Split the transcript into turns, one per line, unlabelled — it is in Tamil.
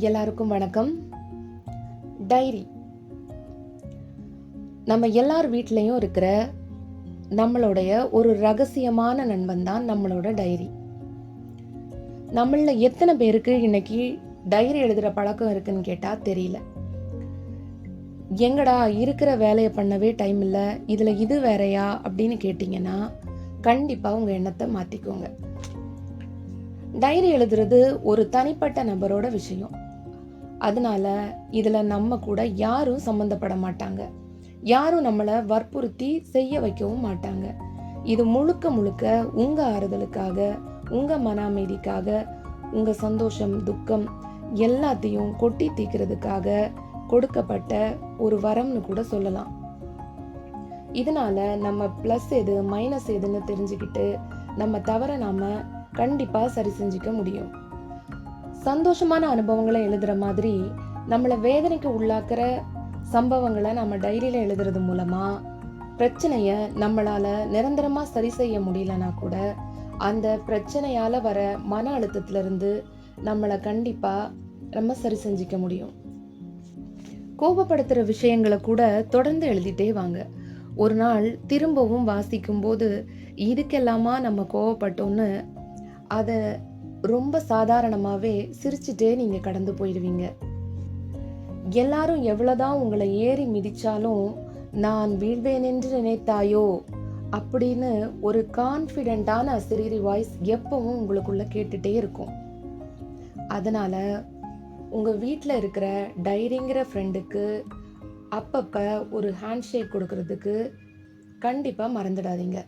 எல்லாருக்கும் வணக்கம். டைரி நம்ம எல்லார் வீட்லேயும் இருக்கிற நம்மளுடைய ஒரு ரகசியமான நண்பன் தான் நம்மளோட டைரி. நம்மள எத்தனை பேருக்கு இன்னைக்கு டைரி எழுதுகிற பழக்கம் இருக்குன்னு கேட்டால் தெரியல. எங்கடா இருக்கிற வேலையை பண்ணவே டைம் இல்லை, இதில் இது வேறையா அப்படின்னு கேட்டிங்கன்னா கண்டிப்பாக உங்கள் எண்ணத்தை மாற்றிக்கோங்க. டைரி எழுதுறது ஒரு தனிப்பட்ட நபரோட விஷயம். அதனால இதில் நம்ம கூட யாரும் சம்மந்தப்பட மாட்டாங்க, யாரும் நம்மளை வற்புறுத்தி செய்ய வைக்கவும் மாட்டாங்க. இது முழுக்க முழுக்க உங்கள் ஆறுதலுக்காக, உங்கள் மன அமைதிக்காக, உங்கள் சந்தோஷம் துக்கம் எல்லாத்தையும் கொட்டி தீக்கிறதுக்காக கொடுக்கப்பட்ட ஒரு வரம்னு கூட சொல்லலாம். இதனால நம்ம ப்ளஸ் எது மைனஸ் எதுன்னு தெரிஞ்சுக்கிட்டு நம்ம தவற நாம கண்டிப்பாக சரி செஞ்சுக்க முடியும். சந்தோஷமான அனுபவங்களை எழுதுகிற மாதிரி நம்மளை வேதனைக்கு உள்ளாக்குற சம்பவங்களை நம்ம டைரியில் எழுதுறது மூலமாக பிரச்சனையை நம்மளால் நிரந்தரமாக சரி செய்ய முடியலனா கூட அந்த பிரச்சனையால் வர மன அழுத்தத்திலிருந்து நம்மளை கண்டிப்பாக நம்ம சரி செஞ்சிக்க முடியும். கோபப்படுத்துகிற விஷயங்களை கூட தொடர்ந்து எழுதிட்டே வாங்க. ஒரு நாள் திரும்பவும் வாசிக்கும் போது இதுக்கெல்லாமா நம்ம கோவப்பட்டோன்னு அதை ரொம்ப சாதாரணமாகவே சிரிச்சுட்டே நீங்கள் கடந்து போயிடுவீங்க. எல்லாரும் எவ்வளோதான் உங்களை ஏறி மிதிச்சாலும் நான் வீழ்வேன் என்று நினைத்தாயோ அப்படின்னு ஒரு கான்ஃபிடென்ட்டான அசிரீரி வாய்ஸ் எப்பவும் உங்களுக்குள்ள கேட்டுட்டே இருக்கும். அதனால உங்கள் வீட்டில் இருக்கிற டைரிங்கிற ஃப்ரெண்டுக்கு அப்பப்போ ஒரு ஹேண்ட்ஷேக் கொடுக்கறதுக்கு கண்டிப்பாக மறந்துடாதீங்க.